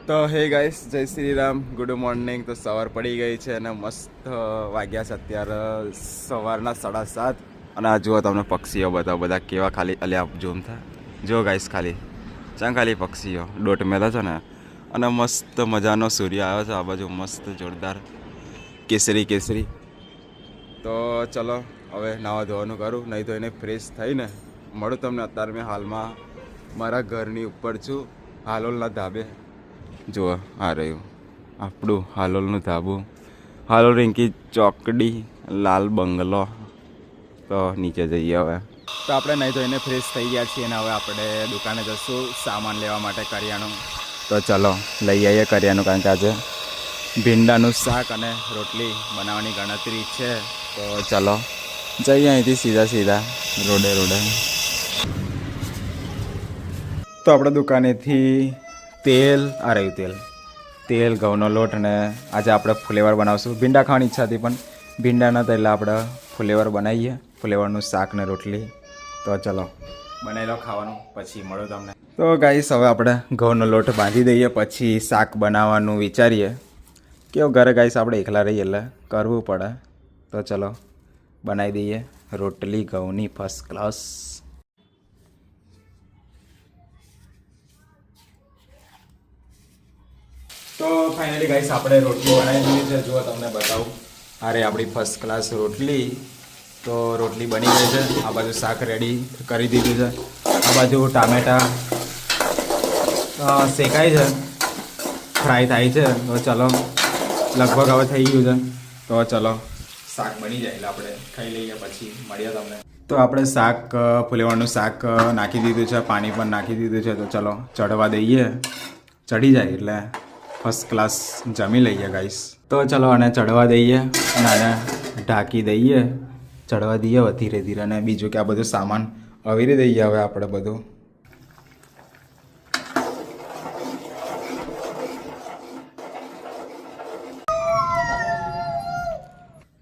તો હે ગાઈસ, જય શ્રી રામ, ગુડ મોર્નિંગ. તો સવાર પડી ગઈ છે અને મસ્ત વાગ્યા છે અત્યારે સવારના 7:30. અને આ જુઓ તમને પક્ષીઓ બધા કેવા ખાલી અલ્યા ઝૂમ થાય. જો ગાઈસ ખાલી ખાલી પક્ષીઓ ડોટ મેલા છે ને. અને મસ્ત મજાનો સૂર્ય આવ્યો છે આ બાજુ, મસ્ત જોરદાર કેસરી. તો ચલો હવે નાવા ધોવાનું કરું, નહીં તો એને ફ્રેશ થઈને મળું તમને. અત્યારે મેં હાલમાં મારા ઘરની ઉપર છું, હાલોલના ધાબે. જુઓ આ રહ્યું આપણું હાલોલનું ધાબું, હાલોલ રિંકી ચોકડી, લાલ બંગલો. તો નીચે જઈએ હવે. તો આપણે નહીં તો એને ફ્રેશ થઈ ગયા છીએ અને હવે આપણે દુકાને જઈશું સામાન લેવા માટે કરિયાણું. તો ચલો લઈ આવીએ કરિયાણું, કારણ કે આજે ભીંડાનું શાક અને રોટલી બનાવવાની ગણતરી છે. તો ચલો જઈએ અહીંથી સીધા રોડે. તો આપણે દુકાનેથી તેલ આ રહ્યું, તેલ ઘઉંનો લોટ, અને આજે આપણે ફુલેવર બનાવશું. ભીંડા ખાવાની ઈચ્છા હતી પણ ભીંડા નહોતા એટલે આપણે ફુલેવર બનાવીએ, ફુલેવરનું શાક ને રોટલી. તો ચલો બનાવી લો ખાવાનું, પછી મળો તમને. તો ગાઈસ હવે આપણે ઘઉંનો લોટ બાંધી દઈએ, પછી શાક બનાવવાનું વિચારીએ. કેવું ઘરે ગાઈસ આપણે એકલા રહીએ એટલે કરવું પડે. તો ચલો બનાવી દઈએ રોટલી ઘઉંની ફર્સ્ટ ક્લાસ. તો ફાઇનલી ગાઈસ આપણે રોટલી બનાવી દીધી છે. જો તમને બતાવું, અરે આપણી ફર્સ્ટ ક્લાસ રોટલી. તો રોટલી બની ગઈ છે. આ બાજુ શાક રેડી કરી દીધું છે. આ બાજુ ટામેટા શેકાય છે, ફ્રાય થાય છે. તો ચલો લગભગ હવે થઈ ગયું છે. તો ચલો શાક બની જાય એટલે આપણે ખાઈ લઈએ, પછી મળીએ તમને. તો આપણે શાક ફુલેવરનું શાક નાખી દીધું છે, પાણી પણ નાખી દીધું છે. તો ચલો ચડવા દઈએ, ચડી જાય એટલે ફર્સ્ટ ક્લાસ જમી લઈએ ગાઈસ. તો ચલો આને ચડવા દઈએ અને આને ઢાંકી દઈએ, ચડવા દઈએ ધીરે અને બીજું કે આ બધું સામાન અવીરી દઈએ હવે આપણે બધું.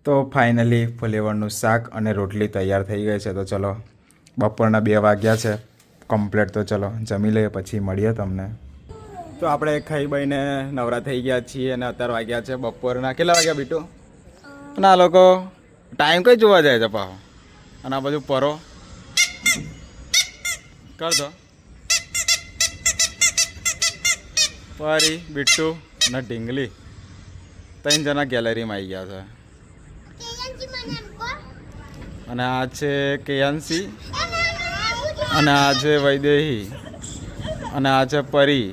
તો ફાઇનલી ફુલેવરનું શાક અને રોટલી તૈયાર થઈ ગઈ છે. તો ચલો બપોરના 2 વાગ્યા છે કમ્પ્લીટ. તો ચલો જમી લઈએ, પછી મળીએ તમને. તો આપણે ખાઈ બહીને નવરા થઈ ગયા છીએ અને અત્યારે વાગ્યા છે બપોરના કેટલા વાગ્યા બીટુ? અને આ લોકો ટાઈમ કઈ જોવા જાય છે પાછો. અને આ બધું પરો કર દો. પરી, બીટુ અને ઢીંગલી 3 જણા ગેલેરીમાં આવી ગયા છે. અને આ છે કેયાંશી, અને આ છે વૈદેહી, અને આ છે પરી.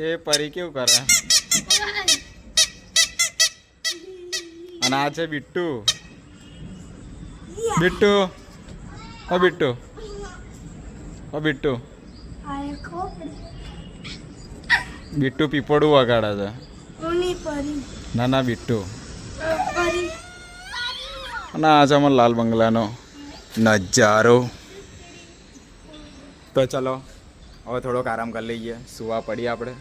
એ પરી કેવું કરે. અને આ છે બિટ્ટુ. બિટ્ટુ પીપોડું વગાડે છે. ના બિટ્ટુ. અને આ છે અમારો લાલ બંગલાનો નજારો. તો ચલો હવે થોડોક આરામ કરી લઈએ, સુવા પડીએ આપણે.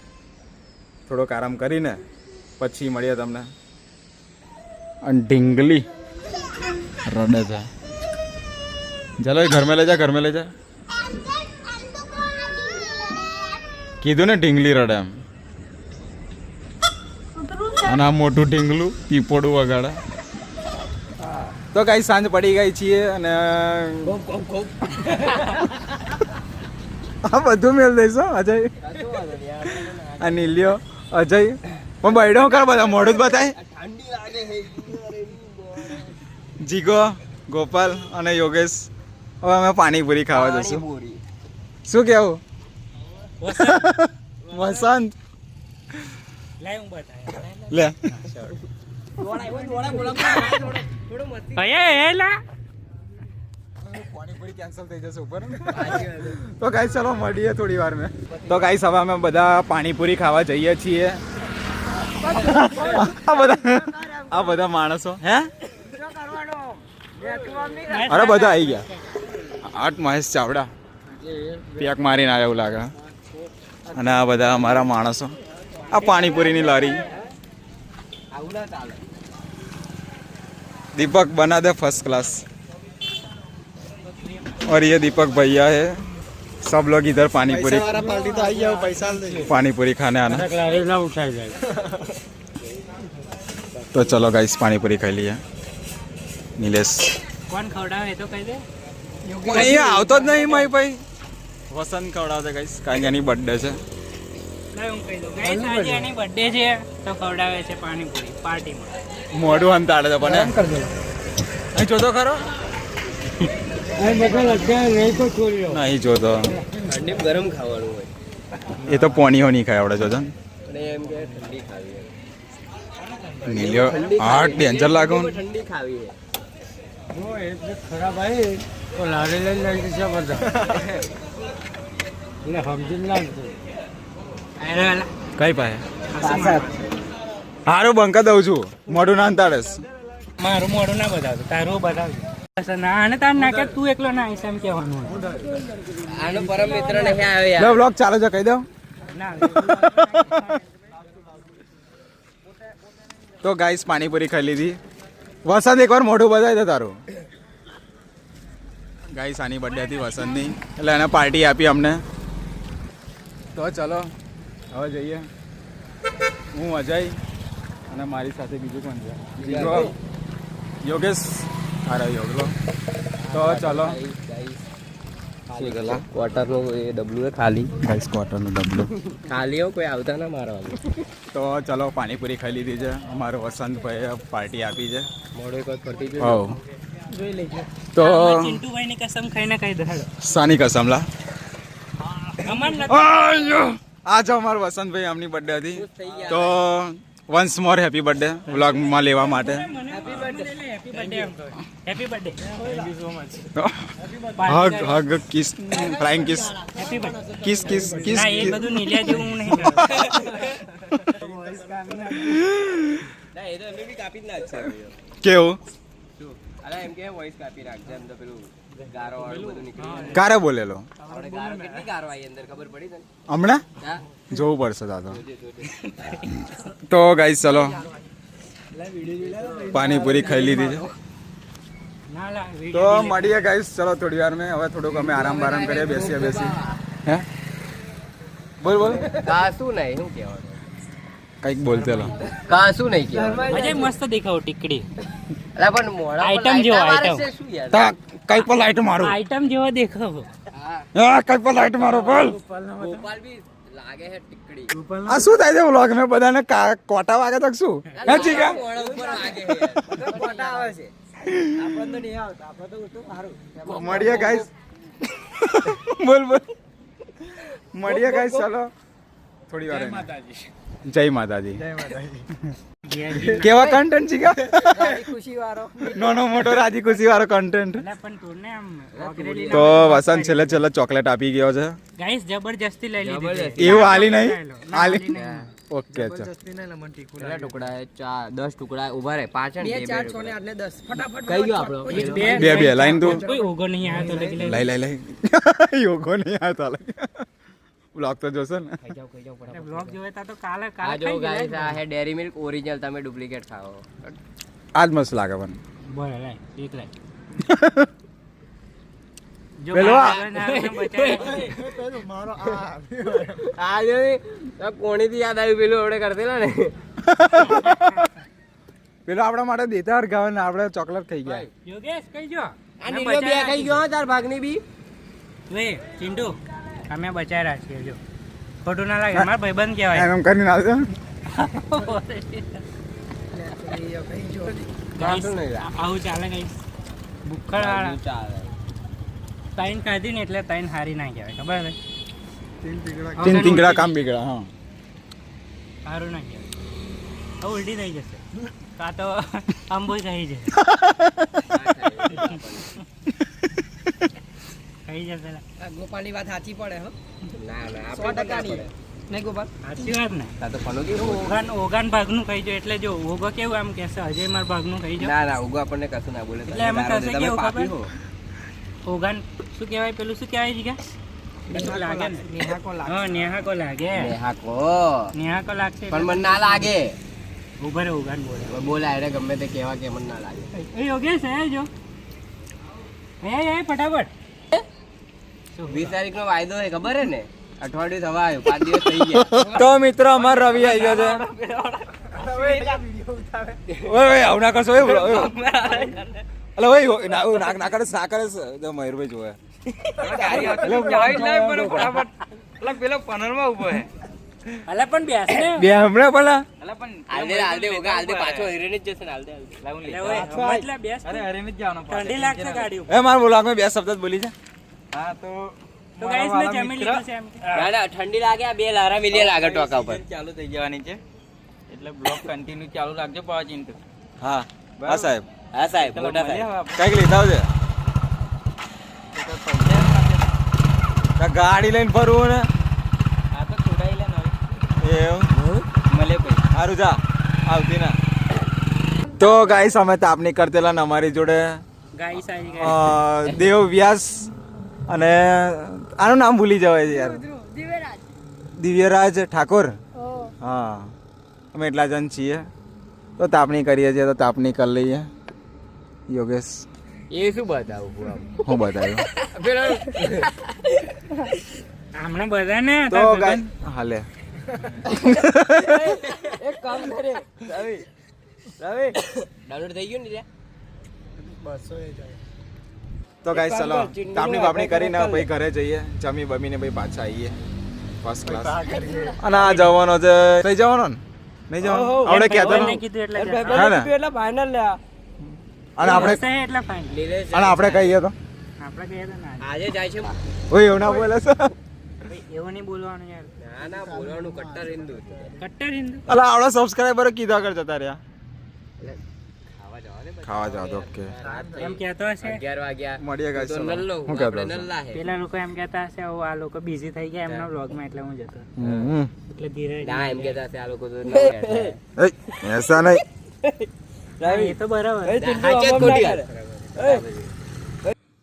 થોડોક આરામ કરીને પછી મળીએ તમને. અને ઢીંગલી રડે છે. ચાલો ઘર મેં લઈ જા. કીધું ને ઢીંગલી રડે એમ. અને આ મોટું ઢીંગલું પીપોડું વગાડે. તો કાંઈ સાંજ પડી ગઈ છીએ અને આ બધું મેળ દઈશો અજય. આ નીલ્યો અજય પણ બૈડો કર, બધા મોઢું જ બતાય. જીગો, ગોપાલ અને યોગેશ હવે અમે પાણીપુરી ખાવા જશું. શું કેવું વસંત? લે પાણીપુરી કેન્સલ થઈ જશે ઉપર. તો ગાઈસ ચલો મળીએ થોડી વાર મેં. તો ગાઈસ હવે અમે બધા પાણીપુરી ખાવા જઈએ છીએ. આ બધા માણસો હે અરે બધા આવી ગયા. 8 મહેશ ચાવડા પેક મારીને આવ્યા એવું લાગે. અને આ બધા અમારા માણસો. આ પાણીપુરીની લારી. दीपक बना दे फर्स्ट क्लास। और ये दीपक भैया है सब लोग इधर पानी पूरी पार्टी तो आई है, पैसा पानी पूरी खाने आना। तो चलो गाइस पानी पूरी खाई लिए। नीलेश કોણ ખવડાવે તો કહી દે. અહીં આવતો જ નહીં મારી ભાઈ. વસંત ખવડાવશે ગાઈસ કારણ કે એની બર્થડે છે. લાવ હું કહી દઉં. ગાઈસ આજે એની બર્થડે છે તો ખવડાવે છે પાણીપુરી પાર્ટીમાં. મોઢું અંતાડે છે પણ અહીં જોતો ખરો નહીં જોતો. ઠંડી ગરમ ખાવાનું હોય. એ તો પોણીઓ નહીં ખાય આવડે જોજો અને એમ કે ઠંડી ખાવી છે. નીલ્યો આ ડેન્જર લાગો. ઠંડી ખાવી છે. ખરાબ આવી તો લારી લઈને લઈ જશે બધા એટલે સમજીને લાગશે. અરે વાલા કઈ પાસે હારું બંકા દઉં છું મોઢું ના અંતાડેસ. મારું મોઢું ના બતાવતું તારું બતાવજો. ના અને તાર ના કે તું એકલો ના આઈશ એમ કહેવાનું હોય. આનો પરમ મિત્ર નહીં આવ્યો યાર. લો બ્લોગ ચાલે છે કહી દઉં. ના તો ગાઈસ પાણીપુરી ખાઈ લીધી. વસંત એકવાર મોઢું બતાવી દે તારું. ગાઈસ આની બર્થડે હતી વસંતની એટલે એને પાર્ટી આપી અમને. તો ચલો હવે જઈએ. હું અજય અને મારી સાથે બીજું કોણ છે જીગો યોગેશ. અરે યોગલો. તો ચલો ક્વાર્ટરનું એ ડબલું ખાલી ગાઈસ ક્વાર્ટરનું ડબલું ખાલી હો, કોઈ આવતા ના મારવાનું. તો ચલો પાણીપુરી ખાઈ લીધી છે. અમારો વસંતભાઈએ પાર્ટી આપી છે. મોડો એક વખત ફરતી હો જોઈ લેજો. તો ચિંટુભાઈની કસમ ખાઈને કહી દો હેડો. સાની કસમ લા. અમાર નથી. આજ અમારો વસંતભાઈ આમની બર્થડે હતી તો વન્સ મોર હેપી બર્થડે વ્લોગમાં લેવા માટે. હેપી બર્થડે એમ કહો. Happy birthday. Thank you so much. હગ હગ kiss flying kiss happy birthday. Kiss kiss kiss ના એ બધું નીલિયા જેવું હું નહીં કરતો. ના એ તો એમને બી કાપી જ નાખશે. કેવું અરે એમ કે વોઇસ કાપી નાખશે એમ તો પેલું ગારો વાળું બધું નીકળી કારે બોલેલો આપણે ગારો કેટલી ગારો આવી અંદર ખબર પડી તને? હમણાં હા જોવું પડશે દાદા. તો ગાઈસ ચલો પાણીપુરી ખાઈ લીધી છે. ના લા તો મળીએ ગાઈસ ચલો થોડી વાર મેં. હવે થોડુંક અમે આરામ કરીએ બેસી હે બોલ બોલ કાશું નહીં શું કહેવાનું? કંઈક બોલતે લો. કાશું નહીં કહેવાનું. અજય મસ્ત દેખાવ ટીકડી. અલા પણ મોઢા પર આઈટમ જેવો, લાઈટા મારે આઈટમ. છે શું યાર? તા કંઈક પર લાઈટ મારો. આઈટમ જેવો દેખાવ. હા હા કંઈક પર લાઈટ મારો બોલ. ગોપાલ બી લાગે છે ટીકડી. આ શું થાય છે વ્લોગ મેં બધાને કોટા વાગે તક શું હે ચીકા મોઢા ઉપર લાગે છે યાર. ફોટા આવે છે. આપણે તો નહીં આવતા, આપણે તો ઉઠું સારું. મળીએ ગાઈસ બોલ બોલ મળીએ ગાઈસ ચલો થોડી વાર રહીને. જય માતાજી. કેવા કન્ટેન્ટ ચીકા ખુશી વાળો નાનો મોટો રાજી ખુશી વાળો કન્ટેન્ટ. એટલે પણ તું ને આમ વગરેલી તો વસંત છેલ્લે ચોકલેટ આપી ગયો છે. ગાઈસ જબરજસ્તી લઈ લીધી. જબરજસ્તી. એવું હાલી નહીં ના, હાલી નહીં. ઓકે ચલ કેટલા ટુકડા છે? 10 ટુકડા ઉભા રહે. 5 અને 2 4 6 ને 8 ને 10 ફટાફટ કઈ ગયો આપણો? બે લાઈન તું કોઈ ઓગો નહીં આવ્યો તો લઈ લઈ યોગો નહીં આવતા બ્લોગ તો જોશે ને. બ્લોગ જોવે તા તો કાલે આ કાલે જો ખાઈ ગાઈસ ગયેલા. આ હે ડેરી મિલ્ક ઓરિજિનલ. તમે ડુપ્લિકેટ ખાઓ. આજ મસ્ત લાગે પણ બોલ લાય એક લાય. જો પેલો આ- બાજુ ના આવે ને બચાય. આ જો કોણી થી યાદ આવ્યું પેલું આપણે કરતેલા ને. પેલો આપણા માટે દેતા હરગાવે ને આપણે ચોકલેટ ખાઈ ગયા. યોગેશ કઈ જો આ નીલો બે ખાઈ ગયો હો તાર ભાગની બી. વે ચિંટુ અમે બચાય રાખીએ જો ખોટું ના લાગે મારા ભાઈબંધ કહેવાય. એમ કરીને આવજો. Guys, આવું ચાલે ગઈ ભૂખડ વાળા ચાલે. તાઈન ખાધી ને એટલે તાઈન હારી ના કહેવાય ખબર છે. તીન તીંગડા કામ બીગડા હા સારું ના કહેવાય. હવે ઉલટી થઈ જશે કાં તો આંબો થઈ જશે થઈ જશે લા. ગોપાલની વાત સાચી પડે હો, ના ના 100% ની. આપણે નહીં ગોપાલ? સાચી વાત ને. તા તો ફનોકી ઓગાન ભાગનું કહી જો એટલે જો ઓગો કેવું આમ કહેશે અજય માર ભાગનું કહી જો ના ના ઉગો આપણને કશું ના બોલે. એટલે એમાં દારૂ થશે તમે કેવું પાપી ખબર? હો. ઓગાન શું કહેવાય પેલું શું કહેવાય જીગા? પેલું લાગે ને નેહાકો લાગે. હા નેહાકો લાગે નેહાકો. નેહાકો લાગશે પણ મને ના લાગે. ઉભા રે ઓગાન બોલે બોલાય રે ગમે તે કહેવા કે મને ના લાગે. એ યોગેશ હે જો એ ફટાફટ 20 તારીખનો વાયદો છે ખબર હે ને? અઠવાડિયું થવા આવ્યું, 5 દિવસ થઈ ગયા. તો મિત્રો અમાર રવિ આવી ગયો છે. ઓય આવું ના કરશો ઓય અલે ઓય ના કરે તો મયુરભાઈ જોવે. પેલો પનરમાં ઉભો હે. અલા પણ બેસ ને. બે હમણાં પેલા અલા પણ હાલ દે ઓગા, હાલ દે, પાછો હિરેન જ જશે ને, હાલ દે. એટલે બેસ. અરે હરે જ જવાનો. ઠંડી લાગશે ગાડી ઉપર. એ મારા બોલાક મેં બે શબ્દ જ બોલી છે. હા તો ગાઈસ મેં જમી લીધું છે એમ. ના ના, ઠંડી લાગે, આ 2 લારા મિલિયન આગળ ટોકા ઉપર. ચાલુ થઈ જવાની છે એટલે બ્લોગ કન્ટિન્યુ ચાલુ રાખજો પાવા ચિંતુ. હા હા સાહેબ. હા સાહેબ, મોટા સાહેબ. કઈક લીધા આવજે. ગાડી લઈને ફરવું ને આ તો છોડાઈ લે નવી એવું મળે કોઈ. સારું જા આવતી ના. તો ગાઈસ અમે તાપની કરતેલા ને અમારી જોડે ગાઈસ આવી ગયા. દેવ વ્યાસ અને આનું નામ ભૂલી જવાય છે યાર. દિવ્યરાજ ઠાકોર. હા અમે એટલા જણ છીએ તો તાપણી કરીએ છીએ તો તાપણી કરી લઈએ. યોગેશ એ શું બતાવું? હું બતાવ્યું હમણાં બધા ને તો ગાઈસ હાલે એક કામ કરે રવિ ડાઉનલોડ થઈ ગયું ને રે? તો ગાઈસ ચલો તાપણી બાપણી કરીને ભાઈ ઘરે જઈએ, જમી બમીને ભાઈ પાછા આવીએ ફર્સ્ટ ક્લાસ. અને આ જવાનો છે થઈ જવાનો ને નહીં જવાનો આપણે કહેતો મેં કીધું એટલે હા ને એટલે ફાઇનલ લે. અને આપણે એટલે ફાઇન. અને આપણે કહીએ તો આપણે કહીએ તો ના આજે જાય છે. ઓય એવું ના બોલે છે. ભાઈ એવું નહીં બોલવાનું યાર. ના ના, બોલવાનું કટ્ટર હિન્દુ. કટ્ટર હિન્દુ. અલા આવડા સબસ્ક્રાઇબરો કીધા આગળ જતા રહ્યા. ખાવા જવા દે. ખાવા જાવ તો ઓકે એમ કહેતો હશે 11 વાગ્યા મળીએ ગાઈસ. તો નલ્લો, હું કહેતો આપણે નલ્લા હે. પેલા લોકો એમ કહેતા હશે "ઓ, આ લોકો બિઝી થઈ ગયા એમના વ્લોગમાં એટલે હું જતો હમ એટલે ધીરે ના, એમ કહેતા હશે આ લોકો તો ન કહેતા. એ એસા નહીં. હા, એ તો બરાબર. સાચે જ ખોટી વાત.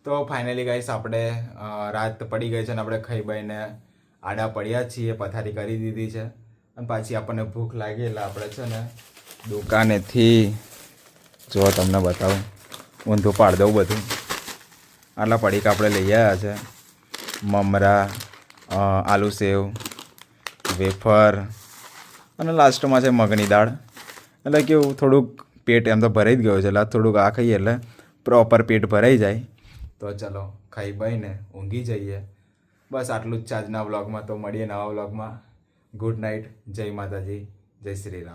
તો ફાઇનલી ગાઈસ આપણે રાત પડી ગઈ છે ને આપણે ખાઈ બાઈને આડા પડ્યા છીએ, પથારી કરી દીધી છે અને પાછી આપણને ભૂખ લાગી એટલે આપણે છે ને દુકાનેથી જો તમને બતાવું ઊંધું પાડ દઉં બધું. આટલા પડીક આપણે લઈ આવ્યા છે મમરા, આલુ સેવ, વેફર અને લાસ્ટમાં છે મગની દાળ. એટલે કેવું થોડુંક પેટ એમ તો ભરાઈ જ ગયું છે એટલે થોડુંક આ ખાઈએ એટલે પ્રોપર પેટ ભરાઈ જાય. તો ચલો ખાઈ બાઈને ઊંઘી જઈએ. બસ આટલું જ છે આજના વ્લોગમાં. તો મળીએ નવા વ્લોગમાં. Good night. જય માતાજી, જય શ્રી રામ.